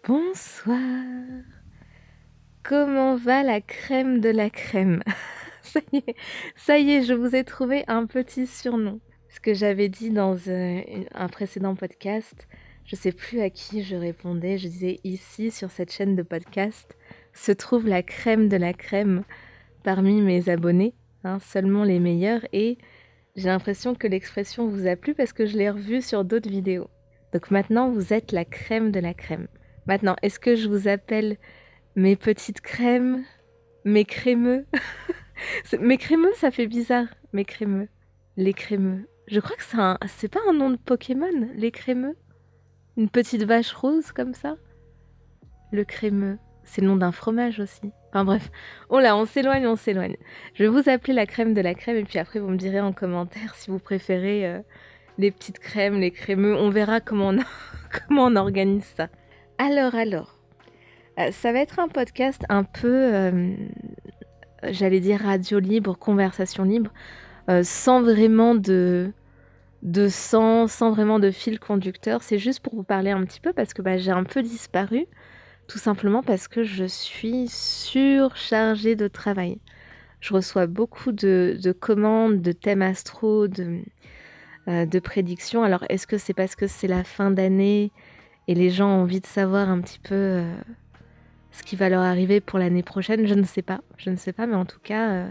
Bonsoir. Comment va la crème de la crème? Ça y est, je vous ai trouvé un petit surnom. Ce que j'avais dit dans un précédent podcast, je sais plus à qui je répondais, je disais ici sur cette chaîne de podcast se trouve la crème de la crème parmi mes abonnés, hein, seulement les meilleurs, et j'ai l'impression que l'expression vous a plu parce que je l'ai revue sur d'autres vidéos. Donc maintenant, vous êtes la crème de la crème. Maintenant, est-ce que je vous appelle mes petites crèmes, mes crémeux? Mes crémeux, ça fait bizarre. Mes crémeux. Les crémeux. Je crois que c'est pas un nom de Pokémon, les crémeux. Une petite vache rose comme ça. Le crémeux. C'est le nom d'un fromage aussi. Enfin bref. Oh là, on s'éloigne, on s'éloigne. Je vais vous appeler la crème de la crème et puis après vous me direz en commentaire si vous préférez les petites crèmes, les crémeux. On verra comment comment on organise ça. Alors. Ça va être un podcast un peu, j'allais dire radio libre, conversation libre, sans vraiment de sens, sans vraiment de fil conducteur. C'est juste pour vous parler un petit peu parce que j'ai un peu disparu, tout simplement parce que je suis surchargée de travail. Je reçois beaucoup de commandes, de thèmes astro, de prédictions. Alors, est-ce que c'est parce que c'est la fin d'année et les gens ont envie de savoir un petit peu ce qui va leur arriver pour l'année prochaine? Je ne sais pas, mais en tout cas,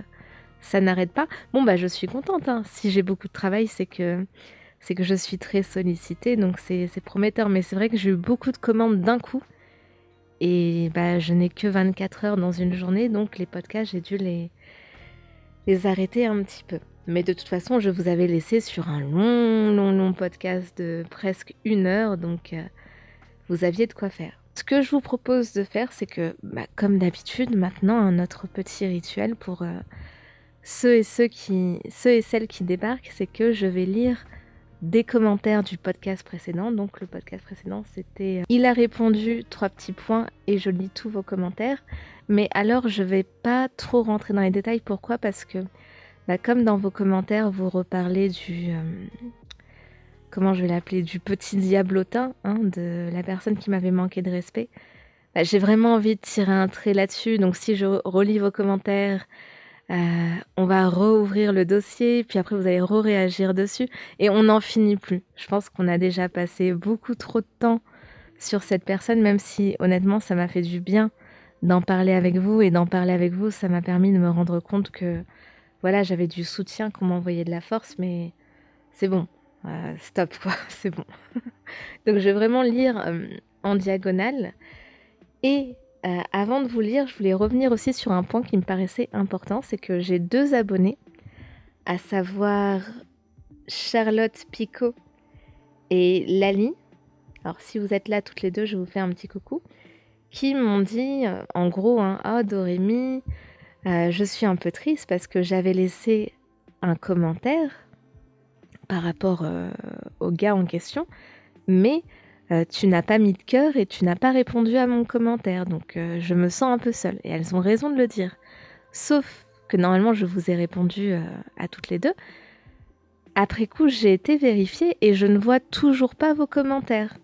ça n'arrête pas. Bon, je suis contente, hein. Si j'ai beaucoup de travail, c'est que je suis très sollicitée, donc c'est prometteur. Mais c'est vrai que j'ai eu beaucoup de commandes d'un coup, et je n'ai que 24 heures dans une journée, donc les podcasts, j'ai dû les arrêter un petit peu. Mais de toute façon, je vous avais laissé sur un long podcast de presque 1 heure, donc vous aviez de quoi faire. Ce que je vous propose de faire, c'est que, comme d'habitude, maintenant, notre petit rituel pour ceux et celles qui débarquent, c'est que je vais lire des commentaires du podcast précédent. Donc le podcast précédent, c'était il a répondu 3 petits points et je lis tous vos commentaires. Mais alors, je vais pas trop rentrer dans les détails. Pourquoi? Parce que, comme dans vos commentaires, vous reparlez comment je vais l'appeler, du petit diablotin, hein, de la personne qui m'avait manqué de respect. J'ai vraiment envie de tirer un trait là-dessus, donc si je relis vos commentaires, on va rouvrir le dossier, puis après vous allez réagir dessus, et on n'en finit plus. Je pense qu'on a déjà passé beaucoup trop de temps sur cette personne, même si honnêtement ça m'a fait du bien d'en parler avec vous, et d'en parler avec vous, ça m'a permis de me rendre compte que voilà, j'avais du soutien, qu'on m'envoyait de la force, mais c'est bon, stop quoi, c'est bon. Donc je vais vraiment lire en diagonale. Et avant de vous lire, je voulais revenir aussi sur un point qui me paraissait important, c'est que j'ai 2 abonnés, à savoir Charlotte Picot et Lali. Alors si vous êtes là toutes les deux, je vous fais un petit coucou. Qui m'ont dit, en gros, hein, ah Dorémy, je suis un peu triste parce que j'avais laissé un commentaire par rapport au gars en question, mais tu n'as pas mis de cœur et tu n'as pas répondu à mon commentaire, donc je me sens un peu seule. Et elles ont raison de le dire. Sauf que normalement, je vous ai répondu à toutes les deux. Après coup, j'ai été vérifiée et je ne vois toujours pas vos commentaires.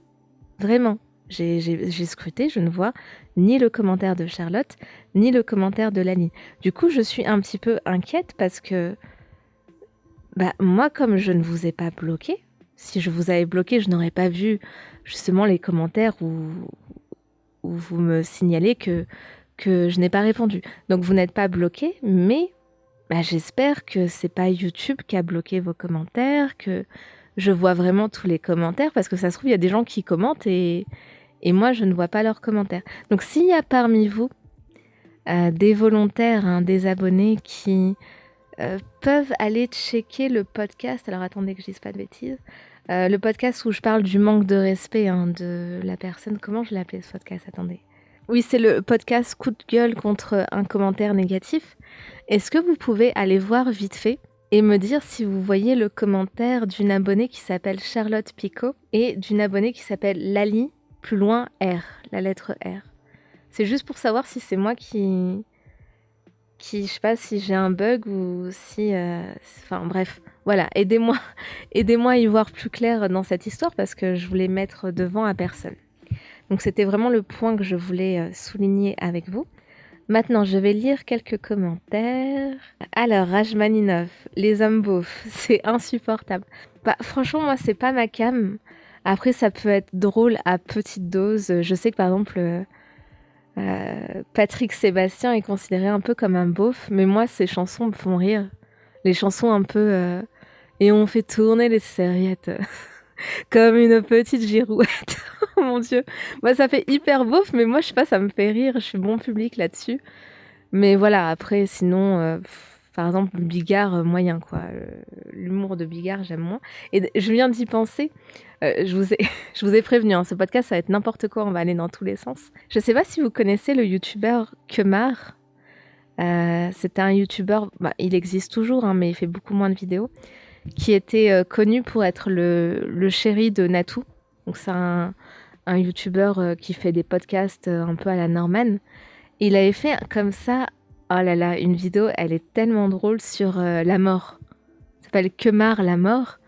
Vraiment. J'ai scruté, je ne vois ni le commentaire de Charlotte, ni le commentaire de Lani. Du coup, je suis un petit peu inquiète parce que moi, comme je ne vous ai pas bloqué, si je vous avais bloqué, je n'aurais pas vu justement les commentaires où vous me signalez que je n'ai pas répondu. Donc vous n'êtes pas bloqué, mais j'espère que c'est pas YouTube qui a bloqué vos commentaires, que je vois vraiment tous les commentaires, parce que ça se trouve, il y a des gens qui commentent et moi, je ne vois pas leurs commentaires. Donc s'il y a parmi vous des volontaires, hein, des abonnés qui peuvent aller checker le podcast, alors attendez que je dise pas de bêtises, le podcast où je parle du manque de respect, hein, de la personne, comment je l'ai appelé ce podcast, attendez. Oui, c'est le podcast coup de gueule contre un commentaire négatif. Est-ce que vous pouvez aller voir vite fait et me dire si vous voyez le commentaire d'une abonnée qui s'appelle Charlotte Picot et d'une abonnée qui s'appelle Lali, plus loin R, la lettre R. C'est juste pour savoir si c'est moi qui je sais pas si j'ai un bug ou si... Enfin bref, voilà, aidez-moi à y voir plus clair dans cette histoire parce que je voulais mettre devant à personne. Donc c'était vraiment le point que je voulais souligner avec vous. Maintenant, je vais lire quelques commentaires. Alors, Rajmaninov, les hommes beaufs, c'est insupportable. Bah, franchement, moi, c'est pas ma came. Après, ça peut être drôle à petite dose. Je sais que, par exemple, Patrick Sébastien est considéré un peu comme un beauf, mais moi, ses chansons me font rire. Les chansons un peu... Et on fait tourner les serviettes comme une petite girouette. Oh mon Dieu. Moi, ça fait hyper beauf, mais moi, je sais pas, ça me fait rire. Je suis bon public là-dessus. Mais voilà, après, sinon, par exemple, Bigard, moyen, quoi. L'humour de Bigard, j'aime moins. Et je viens d'y penser. Je vous ai, je vous ai prévenu, hein, ce podcast, ça va être n'importe quoi. On va aller dans tous les sens. Je sais pas si vous connaissez le youtubeur Kemar. C'était un youtubeur, bah, il existe toujours, hein, mais il fait beaucoup moins de vidéos, qui était connu pour être le chéri de Natou. Donc, c'est un youtubeur qui fait des podcasts un peu à la Norman. Il avait fait comme ça, oh là là, une vidéo, elle est tellement drôle sur la mort. Ça s'appelle Kemar, la mort.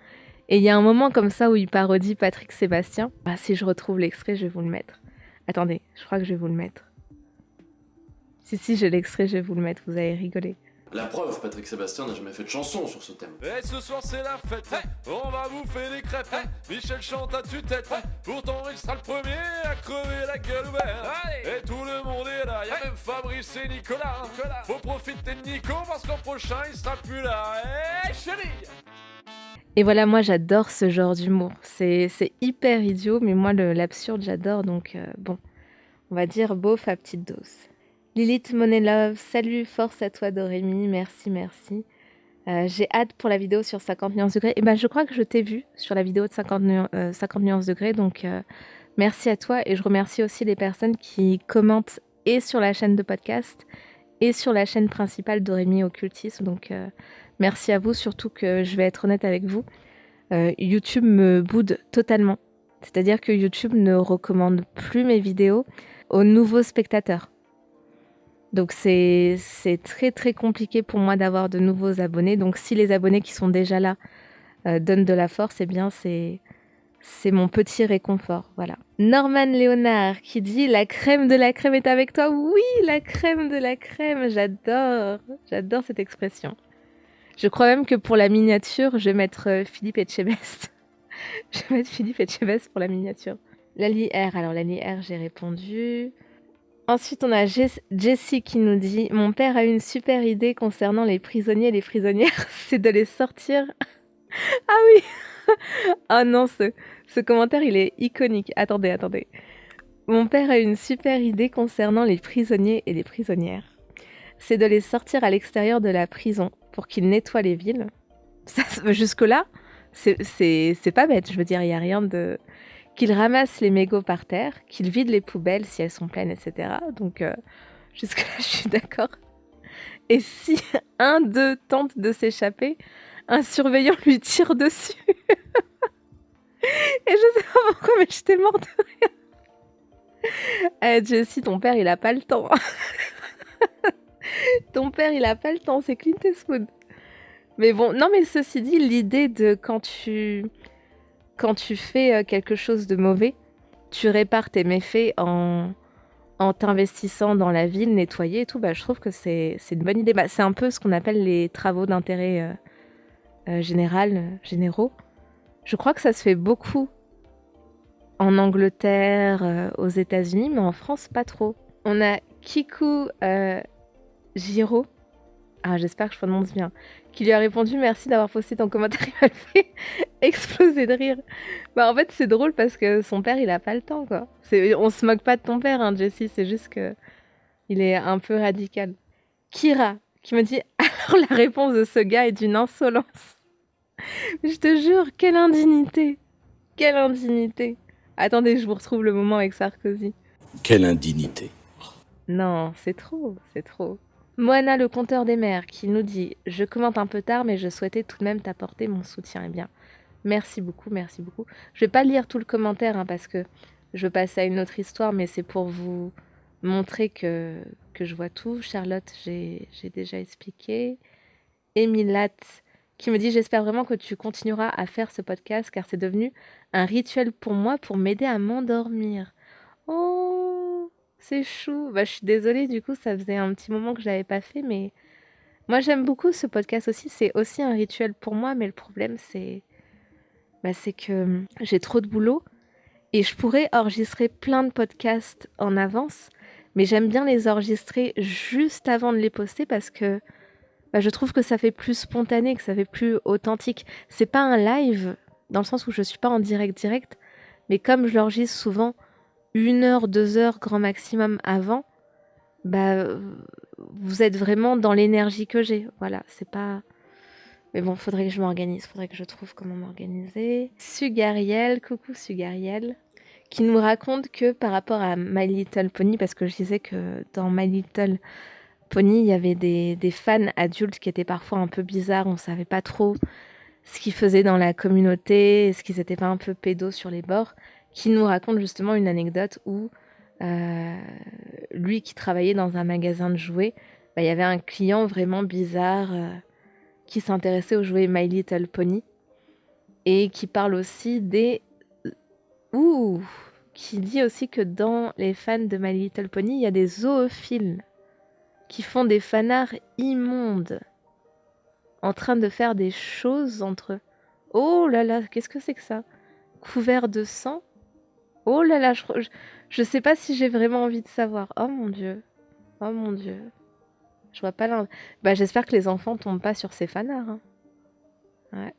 Et il y a un moment comme ça où il parodie Patrick Sébastien. Ah, si je retrouve l'extrait, je vais vous le mettre. Attendez, je crois que je vais vous le mettre. Si, j'ai l'extrait, je vais vous le mettre, vous allez rigoler. La preuve, Patrick Sébastien n'a jamais fait de chanson sur ce thème. Et ce soir c'est la fête, on va bouffer des crêpes. Michel chante à tue-tête, pourtant il sera le premier à crever la gueule ouverte. Et tout le monde est là, y'a même Fabrice et Nicolas. Faut profiter de Nico parce qu'en prochain il sera plus là. Et chérie! Et voilà, moi j'adore ce genre d'humour. C'est hyper idiot, mais moi l'absurde j'adore, donc bon, on va dire beauf à petite dose. Lilith Monelove, salut, force à toi Dorémy, merci, merci. J'ai hâte pour la vidéo sur 50 nuances degrés. Et ben je crois que je t'ai vu sur la vidéo de 50 nuances degrés, donc merci à toi. Et je remercie aussi les personnes qui commentent et sur la chaîne de podcast et sur la chaîne principale Dorémy Occultisme. Donc merci à vous, surtout que je vais être honnête avec vous. YouTube me boude totalement. C'est-à-dire que YouTube ne recommande plus mes vidéos aux nouveaux spectateurs. Donc c'est très très compliqué pour moi d'avoir de nouveaux abonnés. Donc si les abonnés qui sont déjà là donnent de la force, eh bien c'est mon petit réconfort. Voilà. Norman Léonard qui dit « La crème de la crème est avec toi ». Oui, la crème de la crème, j'adore. J'adore cette expression. Je crois même que pour la miniature, je vais mettre Philippe Etchebest. Je vais mettre Philippe Etchebest pour la miniature. Lali R, alors Lali R, j'ai répondu. Ensuite, on a Jessie qui nous dit « Mon père a une super idée concernant les prisonniers et les prisonnières, c'est de les sortir. » Ah oui. Oh non, ce commentaire, il est iconique. Attendez. Mon père a une super idée concernant les prisonniers et les prisonnières. C'est de les sortir à l'extérieur de la prison pour qu'ils nettoient les villes. Ça, jusque-là, c'est pas bête. Je veux dire, il n'y a rien de... Qu'ils ramassent les mégots par terre, qu'ils vident les poubelles si elles sont pleines, etc. Donc, jusque-là, je suis d'accord. Et si un d'eux tente de s'échapper, un surveillant lui tire dessus. Et je sais pas pourquoi, mais j'étais morte de rire. Jessie, ton père, il a pas le temps. Ton père, il a pas le temps, c'est Clint Eastwood. Mais bon, non, mais ceci dit, l'idée de quand tu fais quelque chose de mauvais, tu répares tes méfaits en t'investissant dans la ville, nettoyer et tout, bah, je trouve que c'est une bonne idée. Bah, c'est un peu ce qu'on appelle les travaux d'intérêt généraux. Je crois que ça se fait beaucoup en Angleterre, aux États-Unis, mais en France, pas trop. On a Kiku Giro, j'espère que je prononce bien, qui lui a répondu « Merci d'avoir posté ton commentaire, il m'a fait exploser de rire. » Bah en fait, c'est drôle parce que son père, il a pas le temps, quoi. On se moque pas de ton père, hein, Jessie, c'est juste que il est un peu radical. Kira, qui me dit « Alors la réponse de ce gars est d'une insolence. » Je te jure, quelle indignité. Quelle indignité. Attendez, je vous retrouve le moment avec Sarkozy. Quelle indignité. Non, c'est trop, c'est trop. Moana, le conteur des mers, qui nous dit « Je commente un peu tard, mais je souhaitais tout de même t'apporter mon soutien. » Eh bien, merci beaucoup, merci beaucoup. Je vais pas lire tout le commentaire, hein, parce que je veux passer à une autre histoire, mais c'est pour vous montrer que je vois tout. Charlotte, j'ai déjà expliqué. Emilat, qui me dit « J'espère vraiment que tu continueras à faire ce podcast, car c'est devenu un rituel pour moi pour m'aider à m'endormir. » Oh, c'est chou. Bah, je suis désolée, du coup, ça faisait un petit moment que je l'avais pas fait, mais moi, j'aime beaucoup ce podcast aussi. C'est aussi un rituel pour moi, mais le problème, c'est que j'ai trop de boulot et je pourrais enregistrer plein de podcasts en avance, mais j'aime bien les enregistrer juste avant de les poster parce que je trouve que ça fait plus spontané, que ça fait plus authentique. C'est pas un live, dans le sens où je suis pas en direct, mais comme je l'enregistre souvent 1 heure, 2 heures grand maximum avant, bah, vous êtes vraiment dans l'énergie que j'ai. Voilà, c'est pas... Mais bon, faudrait que je m'organise, faudrait que je trouve comment m'organiser. Sugariel, coucou Sugariel, qui nous raconte que par rapport à My Little Pony, parce que je disais que dans My Little Pony, il y avait des fans adultes qui étaient parfois un peu bizarres, on savait pas trop ce qu'ils faisaient dans la communauté, est-ce qu'ils étaient pas un peu pédos sur les bords, qui nous raconte justement une anecdote où lui qui travaillait dans un magasin de jouets, il y avait un client vraiment bizarre qui s'intéressait aux jouets My Little Pony et qui parle aussi des... Ouh, qui dit aussi que dans les fans de My Little Pony, il y a des zoophiles qui font des fanarts immondes, en train de faire des choses entre eux. Oh là là, qu'est-ce que c'est que ça? Couvert de sang? Oh là là, je sais pas si j'ai vraiment envie de savoir. Oh mon Dieu. Oh mon Dieu. Je vois pas l'un... Bah j'espère que les enfants tombent pas sur ces fanarts. Hein. Ouais.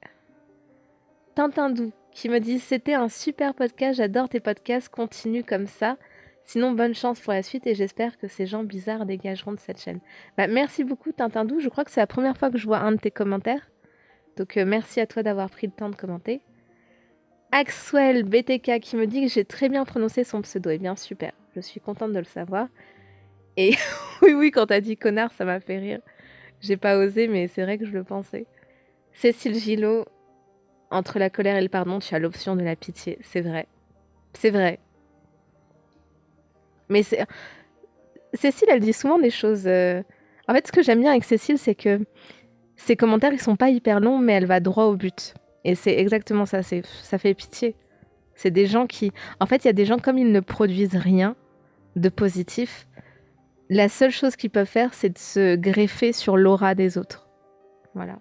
Tintindou qui me dit c'était un super podcast, j'adore tes podcasts, continue comme ça. Sinon bonne chance pour la suite et j'espère que ces gens bizarres dégageront de cette chaîne. Bah, merci beaucoup Tintindou, je crois que c'est la première fois que je vois un de tes commentaires. Donc merci à toi d'avoir pris le temps de commenter. Axwell BTK qui me dit que j'ai très bien prononcé son pseudo. Eh bien super, je suis contente de le savoir. Et oui, quand t'as dit connard, ça m'a fait rire. J'ai pas osé, mais c'est vrai que je le pensais. Cécile Gillot, entre la colère et le pardon, tu as l'option de la pitié. C'est vrai. C'est vrai. Mais Cécile, elle dit souvent des choses... En fait, ce que j'aime bien avec Cécile, c'est que ses commentaires, ils sont pas hyper longs, mais elle va droit au but. Et c'est exactement ça, ça fait pitié. C'est des gens qui... En fait, il y a des gens, comme ils ne produisent rien de positif, la seule chose qu'ils peuvent faire, c'est de se greffer sur l'aura des autres. Voilà.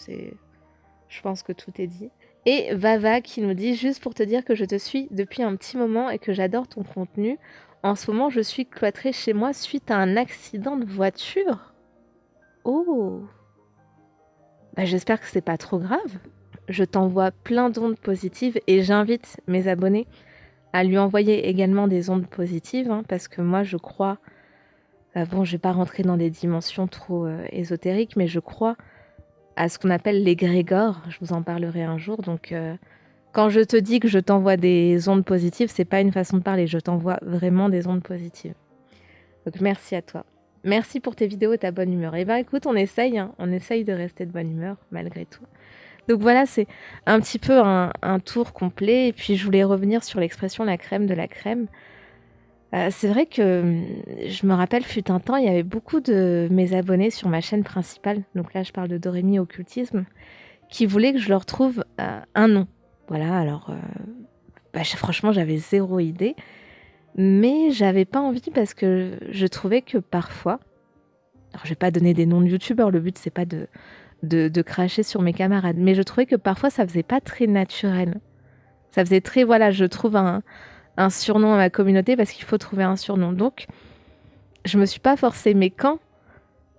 Je pense que tout est dit. Et Vava qui nous dit, juste pour te dire que je te suis depuis un petit moment et que j'adore ton contenu. En ce moment, je suis cloîtrée chez moi suite à un accident de voiture. Oh. Bah, j'espère que c'est pas trop grave. Je t'envoie plein d'ondes positives et j'invite mes abonnés à lui envoyer également des ondes positives, hein, parce que moi je crois, bon je vais pas rentrer dans des dimensions trop ésotériques, mais je crois à ce qu'on appelle l'égrégore, je vous en parlerai un jour, donc quand je te dis que je t'envoie des ondes positives, c'est pas une façon de parler, je t'envoie vraiment des ondes positives. Donc merci à toi. Merci pour tes vidéos et ta bonne humeur. Et ben écoute, on essaye de rester de bonne humeur malgré tout. Donc voilà, c'est un petit peu un tour complet. Et puis je voulais revenir sur l'expression la crème de la crème. C'est vrai que je me rappelle, fut un temps, il y avait beaucoup de mes abonnés sur ma chaîne principale. Donc là, je parle de Dorémy Occultisme, qui voulaient que je leur trouve un nom. Voilà, alors franchement, j'avais zéro idée. Mais j'avais pas envie parce que je trouvais que parfois... Alors je vais pas donner des noms de youtubeurs, le but c'est pas de cracher sur mes camarades. Mais je trouvais que parfois, ça faisait pas très naturel. Ça faisait très, voilà, je trouve un surnom à ma communauté parce qu'il faut trouver un surnom. Donc, je me suis pas forcée. Mais quand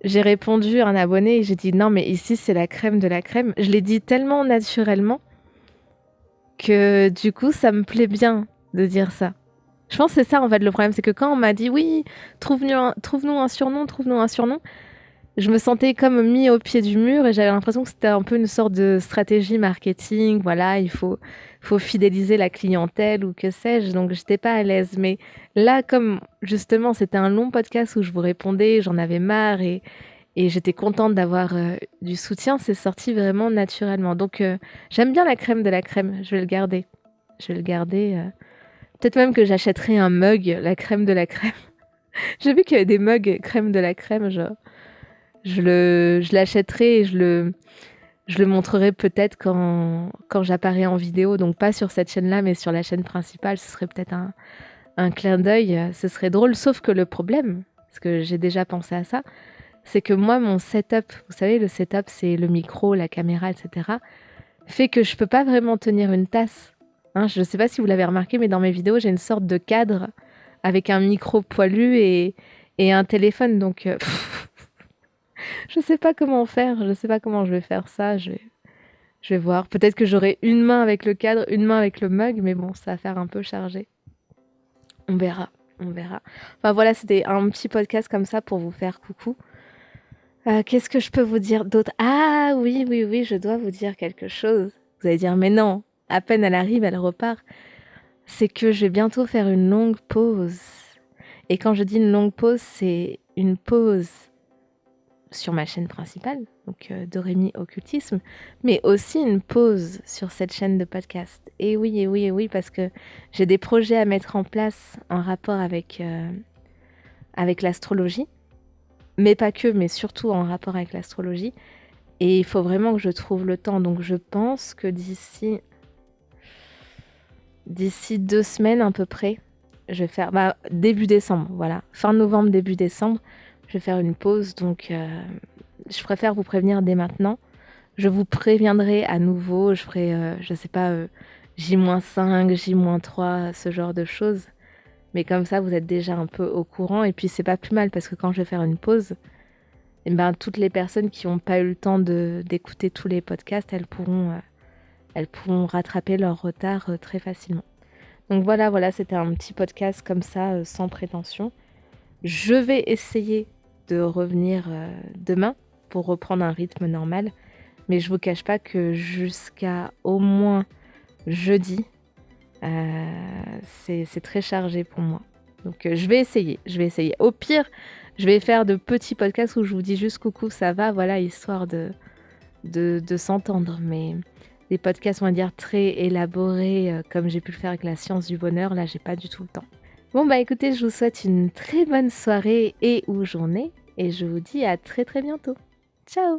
j'ai répondu à un abonné et j'ai dit non, mais ici, c'est la crème de la crème, je l'ai dit tellement naturellement que du coup, ça me plaît bien de dire ça. Je pense que c'est ça, en fait, le problème. C'est que quand on m'a dit oui, trouve-nous un surnom, je me sentais comme mis au pied du mur et j'avais l'impression que c'était un peu une sorte de stratégie marketing. Voilà, il faut fidéliser la clientèle ou que sais-je. Donc, j'étais pas à l'aise. Mais là, comme justement, c'était un long podcast où je vous répondais, j'en avais marre et j'étais contente d'avoir du soutien, c'est sorti vraiment naturellement. Donc, j'aime bien la crème de la crème. Je vais le garder. Peut-être même que j'achèterai un mug, la crème de la crème. J'ai vu qu'il y avait des mugs crème de la crème, genre. Je l'achèterai et je le montrerai peut-être quand j'apparais en vidéo, donc pas sur cette chaîne-là, mais sur la chaîne principale. Ce serait peut-être un clin d'œil, ce serait drôle. Sauf que le problème, parce que j'ai déjà pensé à ça, c'est que moi, mon setup, vous savez, le setup, c'est le micro, la caméra, etc., fait que je peux pas vraiment tenir une tasse. Hein, je ne sais pas si vous l'avez remarqué, mais dans mes vidéos, j'ai une sorte de cadre avec un micro poilu et un téléphone. Donc, je sais pas comment faire. Je sais pas comment je vais faire ça. Je vais voir. Peut-être que j'aurai une main avec le cadre, une main avec le mug, mais bon, ça va faire un peu chargé. On verra. On verra. Enfin voilà, c'était un petit podcast comme ça pour vous faire coucou. Qu'est-ce que je peux vous dire d'autre? Ah oui, oui, oui, je dois vous dire quelque chose. Vous allez dire, mais non, à peine elle arrive, elle repart. C'est que je vais bientôt faire une longue pause. Et quand je dis une longue pause, c'est une pause sur ma chaîne principale, donc Dorémy Occultisme, mais aussi une pause sur cette chaîne de podcast. Et oui, et oui, et oui, parce que j'ai des projets à mettre en place en rapport avec l'astrologie. Mais pas que, mais surtout en rapport avec l'astrologie. Et il faut vraiment que je trouve le temps. Donc je pense que d'ici 2 semaines à peu près, je vais faire début décembre, voilà. Fin novembre, début décembre, je vais faire une pause. Donc je préfère vous prévenir dès maintenant. Je vous préviendrai à nouveau. Je ferai, je sais pas, J-5, J-3, ce genre de choses. Mais comme ça, vous êtes déjà un peu au courant. Et puis, c'est pas plus mal parce que quand je vais faire une pause, eh ben, toutes les personnes qui n'ont pas eu le temps d'écouter tous les podcasts, elles pourront rattraper leur retard très facilement. Donc voilà, c'était un petit podcast comme ça, sans prétention. Je vais essayer de revenir demain pour reprendre un rythme normal. Mais je vous cache pas que jusqu'à au moins jeudi, c'est très chargé pour moi. Donc je vais essayer. Au pire, je vais faire de petits podcasts où je vous dis juste coucou, ça va, voilà, histoire de s'entendre. Mais des podcasts, on va dire, très élaborés, comme j'ai pu le faire avec la science du bonheur, là, j'ai pas du tout le temps. Bon, bah écoutez, je vous souhaite une très bonne soirée et ou journée. Et je vous dis à très très bientôt. Ciao!